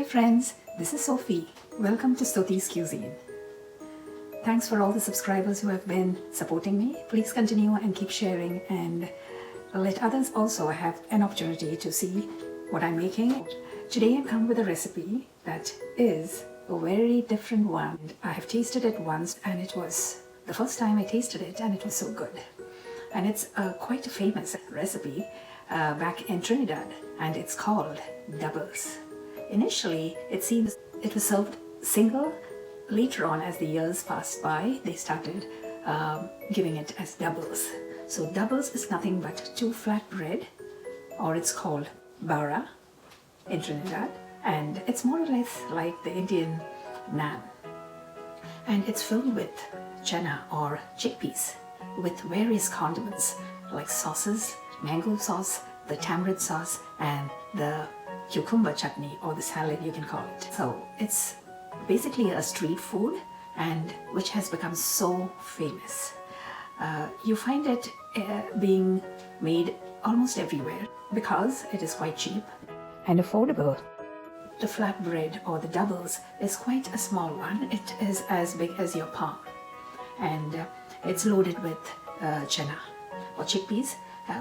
friends, this is Sophie. Welcome to Stuti's Cuisine. Thanks for all the subscribers who have been supporting me. Please continue and keep sharing and let others also have an opportunity to see what I'm making. Today I've come with a recipe that is a very different one. I have tasted it once and it was the first time I tasted it and it was so good. And it's quite a famous recipe back in Trinidad and it's called doubles. Initially, it seems it was served single. Later on, as the years passed by, they started giving it as doubles. So doubles is nothing but two flat bread, or it's called bara in Trinidad, and it's more or less like the Indian naan. And it's filled with chana or chickpeas with various condiments like sauces, mango sauce, the tamarind sauce, and the cucumber chutney or the salad you can call it. So it's basically a street food and which has become so famous. You find it being made almost everywhere because it is quite cheap and affordable. The flatbread or the doubles is quite a small one. It is as big as your palm and it's loaded with chana or chickpeas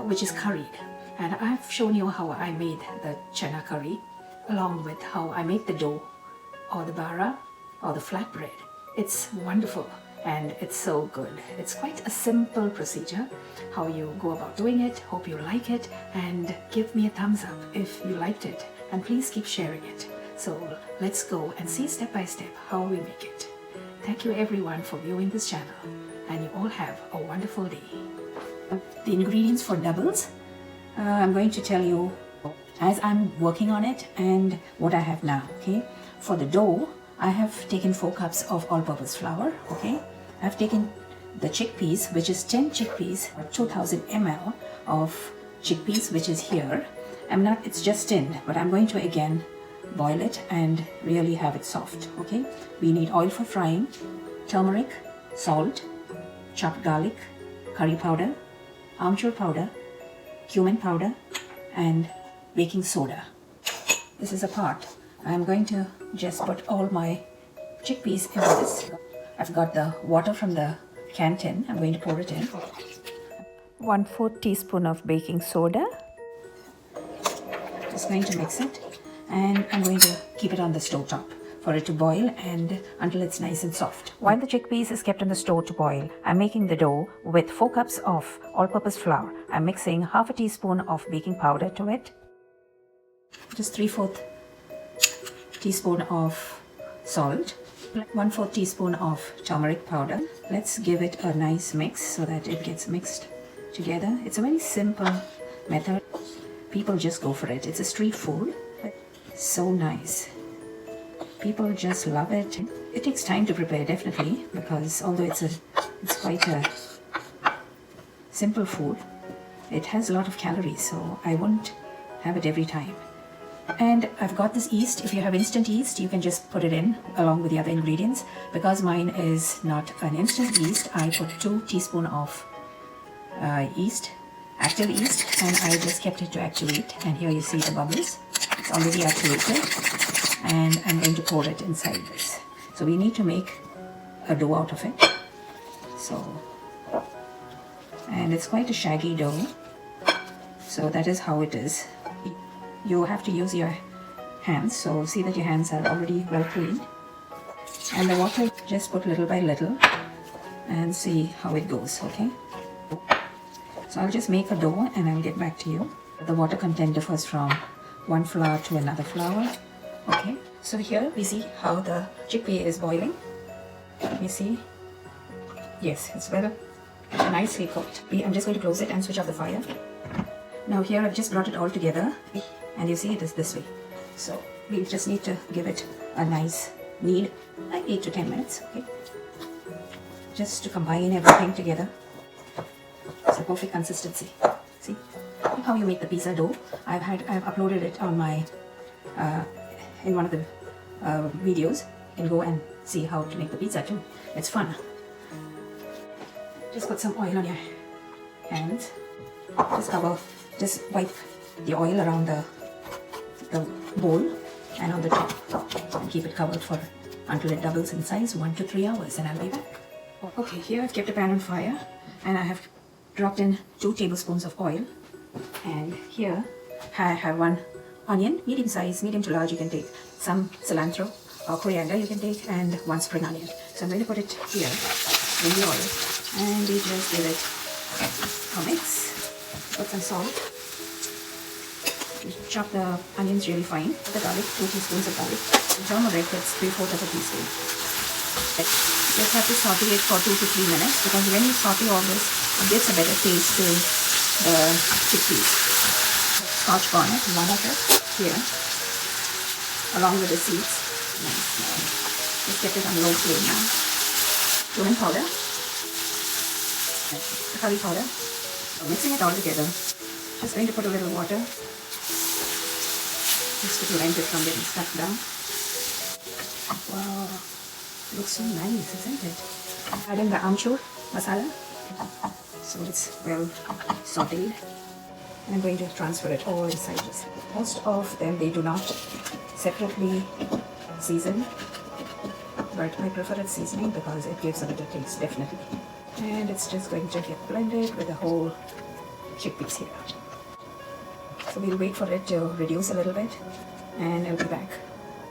which is curried. And I've shown you how I made the chana curry along with how I make the dough or the bara or the flatbread. It's wonderful and it's so good. It's quite a simple procedure how you go about doing it. Hope you like it and give me a thumbs up if you liked it, and please keep sharing it. So let's go and see step by step how we make it. Thank you everyone for viewing this channel and you all have a wonderful day. The ingredients for doubles I'm going to tell you as I'm working on it and what I have now. Okay, for the dough I have taken 4 cups of all-purpose flour. Okay, I've taken the chickpeas, which is 10 chickpeas, 2000 ml of chickpeas, which is here. It's just tinned, but I'm going to again boil it and really have it soft. Okay, we need oil for frying, turmeric, salt, chopped garlic, curry powder, amchur powder, cumin powder, and baking soda. This is a pot. I'm going to just put all my chickpeas in this. I've got the water from the canteen. I'm going to pour it in. 1/4 teaspoon of baking soda. Just going to mix it and I'm going to keep it on the stove top for it to boil and until it's nice and soft. While the chickpeas is kept in the stove to boil, I'm making the dough with 4 cups of all-purpose flour. I'm mixing half a teaspoon of baking powder to it, just 3/4 teaspoon of salt, 1/4 teaspoon of turmeric powder. Let's give it a nice mix so that it gets mixed together. It's a very simple method. People just go for it. It's a street food. So nice. People just love it. It takes time to prepare, definitely, because although it's quite a simple food, it has a lot of calories, so I won't have it every time. And I've got this yeast. If you have instant yeast, you can just put it in along with the other ingredients. Because mine is not an instant yeast, I put 2 teaspoons of yeast, active yeast, and I just kept it to actuate. And here you see the bubbles. It's already activated. And I'm going to pour it inside this. So we need to make a dough out of it. And it's quite a shaggy dough. So that is how it is. You have to use your hands. So see that your hands are already well cleaned. And the water, just put little by little and see how it goes, okay? So I'll just make a dough and I'll get back to you. The water content differs from one flour to another flour. Okay, so here we see how the chickpea is boiling. You see? Yes, it's well nicely cooked. I'm just going to close it and switch off the fire. Now here I've just brought it all together and you see it is this way. So we just need to give it a nice knead, like 8 to 10 minutes. Okay, just to combine everything together. It's the perfect consistency. See how you make the pizza dough? I've uploaded it on my in one of the videos. You can go and see how to make the pizza too. It's fun. Just put some oil on your hands. Just wipe the oil around the bowl and on the top, and keep it covered for until it doubles in size, 1 to 3 hours, and I'll be back. Okay, here I've kept a pan on fire and I have dropped in 2 tablespoons of oil, and here I have 1 onion, medium size, medium to large. You can take some cilantro or coriander you can take, and 1 spring onion. So I'm going to put it here in the oil and we just give it a mix. Put some salt. Chop the onions really fine. The garlic, 2 teaspoons of garlic. Turmeric, it's 3/4 of a teaspoon. Just have to saute it for 2 to 3 minutes, because when you saute all this, it gives a better taste to the chickpeas. Scotch bonnet, 1 of it here, along with the seeds. Nice. Just get it on low flame now. Cumin powder, curry powder. So mixing it all together. Just going to put a little water, just to prevent it from getting stuck down. Wow, looks so nice, isn't it? Adding the amchur masala, so it's well sauteed. And I'm going to transfer it all inside this. Most of them, they do not separately season, but I prefer it seasoning because it gives a better taste, definitely. And it's just going to get blended with the whole chickpeas here. So we'll wait for it to reduce a little bit and I'll be back.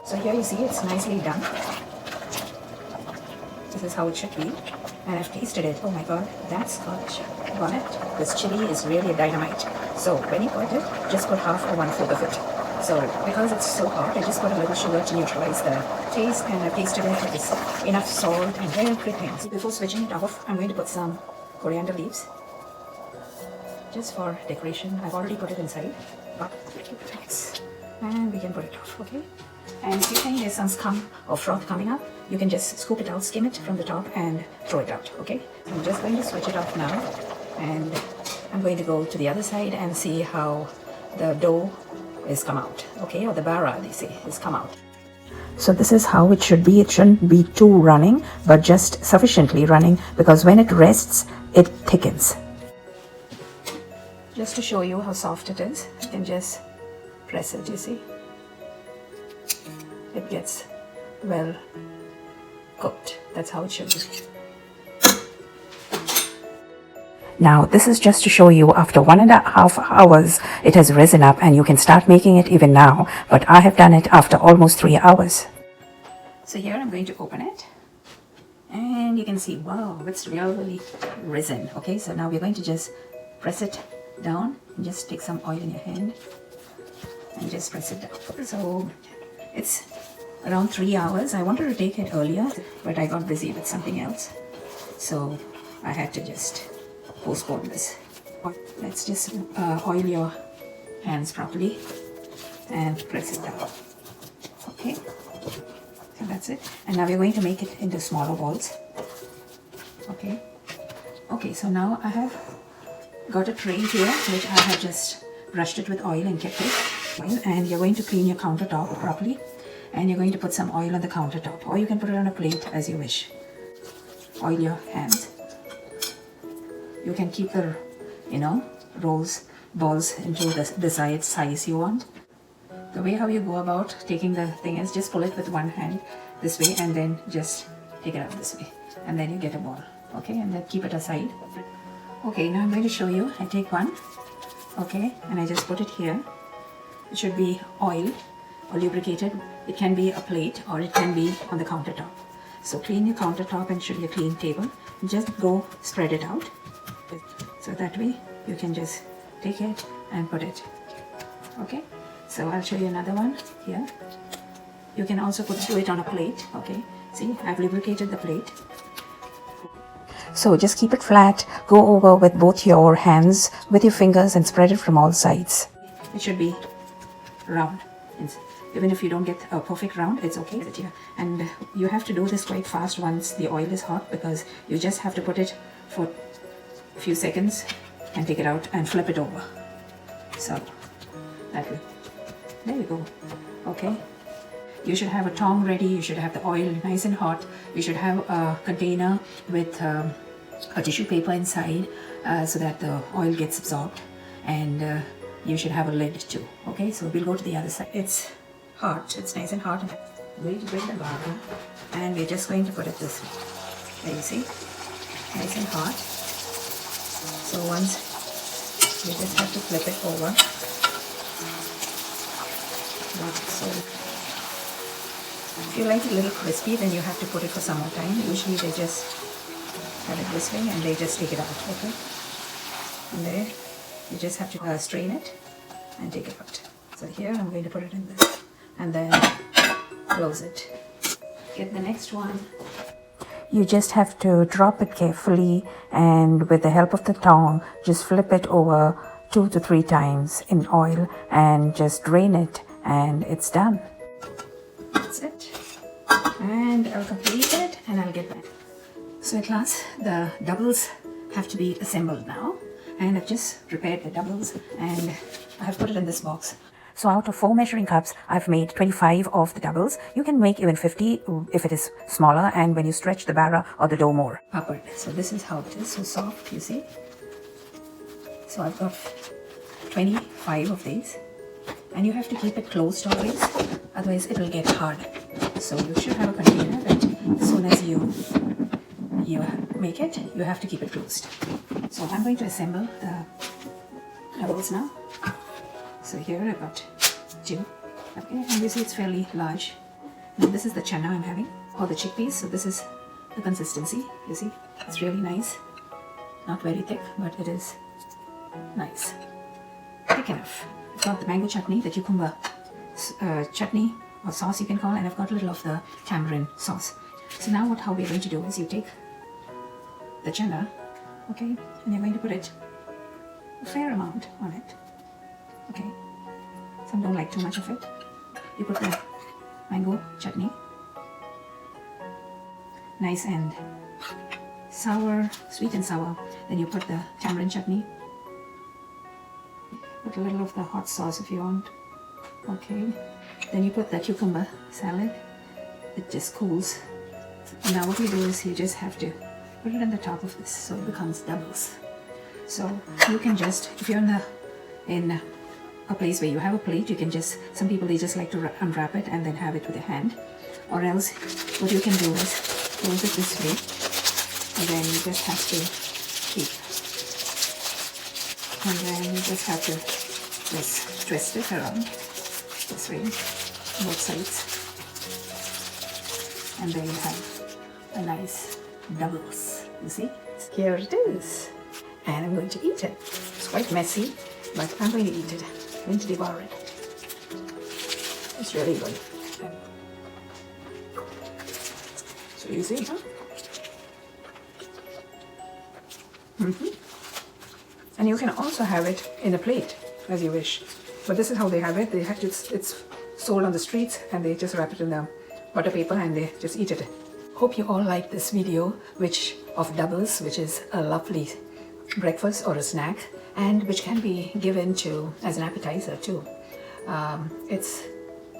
So here you see it's nicely done. This is how it should be. And I've tasted it. Oh my god, that Scotch bonnet, this chili is really dynamite. So when you put it, just put half or 1/4 of it. So because it's so hot, I just put a little sugar to neutralize the taste, and I've tasted it with enough salt and everything. So before switching it off, I'm going to put some coriander leaves, just for decoration. I've already put it inside, but and we can put it off, okay? And if you think there's some scum or froth coming up, you can just scoop it out, skim it from the top and throw it out, okay? So I'm just going to switch it off now, and I'm going to go to the other side and see how the dough is come out, okay? Or the bara, they say, is come out. So this is how it should be. It shouldn't be too running, but just sufficiently running, because when it rests, it thickens. Just to show you how soft it is, you can just press it, you see? It gets well cooked. That's how it should be. Now this is just to show you after 1.5 hours it has risen up, and you can start making it even now, but I have done it after almost 3 hours. So here I'm going to open it and you can see, wow, it's really risen. Okay, so now we're going to just press it down and just take some oil in your hand and just press it down. So it's around 3 hours. I wanted to take it earlier, but I got busy with something else, so I had to just postpone this. Let's just oil your hands properly and press it down. Okay, so that's it. And now we're going to make it into smaller balls. Okay, so now I have got a tray here which I have just brushed it with oil and kept it. And you're going to clean your countertop properly, and you're going to put some oil on the countertop, or you can put it on a plate as you wish. Oil your hands. You can keep the, balls into the desired size you want. The way how you go about taking the thing is just pull it with one hand this way and then just take it out this way, and then you get a ball. Okay, and then keep it aside. Okay, now I'm going to show you. I take one, okay, and I just put it here. It should be oil or lubricated. It can be a plate or it can be on the countertop. So clean your countertop and should be a clean table. Just go spread it out. So that way you can just take it and put it. Okay, so I'll show you another one here. You can also do it on a plate. Okay, see, I've lubricated the plate. So just keep it flat, go over with both your hands with your fingers and spread it from all sides. It should be round. Even if you don't get a perfect round, it's okay. And you have to do this quite fast once the oil is hot, because you just have to put it for a few seconds and take it out and flip it over. So that way. There you go. Okay. You should have a tong ready. You should have the oil nice and hot. You should have a container with a tissue paper inside so that the oil gets absorbed. And you should have a lid too. Okay, so we'll go to the other side. It's hot. It's nice and hot. I'm going to bring the bottom and we're just going to put it this way. There you see, nice and hot. So once you just have to flip it over. So if you like it a little crispy, then you have to put it for some more time. Usually they just have it this way and they just take it out. Okay, and there you just have to strain it and take it out. So here I'm going to put it in this and then close it. Get the next one. You just have to drop it carefully and with the help of the tongue just flip it over 2 to 3 times in oil and just drain it and it's done. That's it. And I'll complete it and I'll get back. So at last the doubles have to be assembled now, and I've just prepared the doubles and I have put it in this box. So out of 4 measuring cups, I've made 25 of the doubles. You can make even 50 if it is smaller and when you stretch the bara or the dough more. Upward. So this is how it is, so soft, you see. So I've got 25 of these and you have to keep it closed always, otherwise it will get hard. So you should have a container that as soon as you make it, you have to keep it closed. So I'm going to assemble the doubles now. So here I've got 2. Okay, and you see it's fairly large. Now this is the chana I'm having, or the chickpeas. So this is the consistency. You see, it's really nice. Not very thick, but it is nice. Thick enough. I've got the mango chutney, the cucumber chutney or sauce you can call, and I've got a little of the tamarind sauce. So now how we're going to do is you take the chana, okay, and you're going to put it a fair amount on it. Okay, some don't like too much of it. You put the mango chutney, nice and sour, sweet and sour. Then you put the tamarind chutney. Put a little of the hot sauce if you want. Okay, then you put the cucumber salad. It just cools. And now what you do is you just have to put it on the top of this so it becomes doubles. So you can just, if you're in a place where you have a plate, you can just, some people they just like to unwrap it and then have it with your hand, or else what you can do is close it this way and then you just have to keep, and then you just have to just twist it around this way, both sides, and there you have a nice doubles. You see, here it is, and I'm going to eat it. It's quite messy, but I'm going to eat it. I'm going to devour it. It's really good. So you see, huh? And you can also have it in a plate as you wish. But this is how they have it. They have to, it's sold on the streets and they just wrap it in the butter paper and they just eat it. Hope you all like this video of doubles, which is a lovely breakfast or a snack, and which can be given as an appetizer too. It's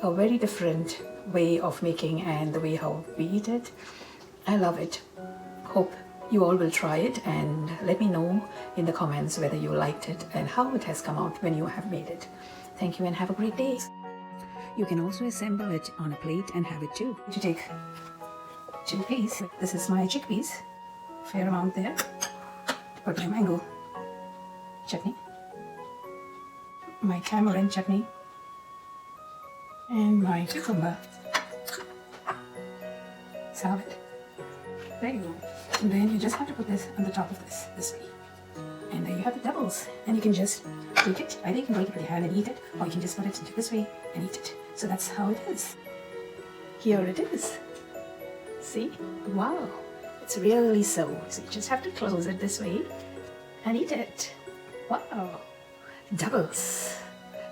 a very different way of making and the way how we eat it. I love it. Hope you all will try it and let me know in the comments whether you liked it and how it has come out when you have made it. Thank you and have a great day. You can also assemble it on a plate and have it too. To take chickpeas, this is my chickpeas, fair amount there. Put my mango chutney, my tamarind chutney, and my cucumber salad. There you go. And then you just have to put this on the top of this way. And there you have the doubles. And you can just take it. Either you can break it with your hand and eat it, or you can just put it into this way and eat it. So that's how it is. Here it is. See? Wow. It's really so. So you just have to close it this way and eat it. Wow. Doubles.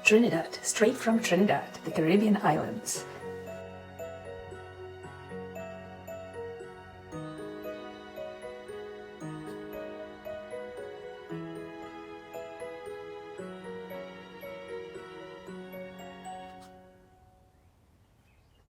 Trinidad. Straight from Trinidad, the Caribbean islands.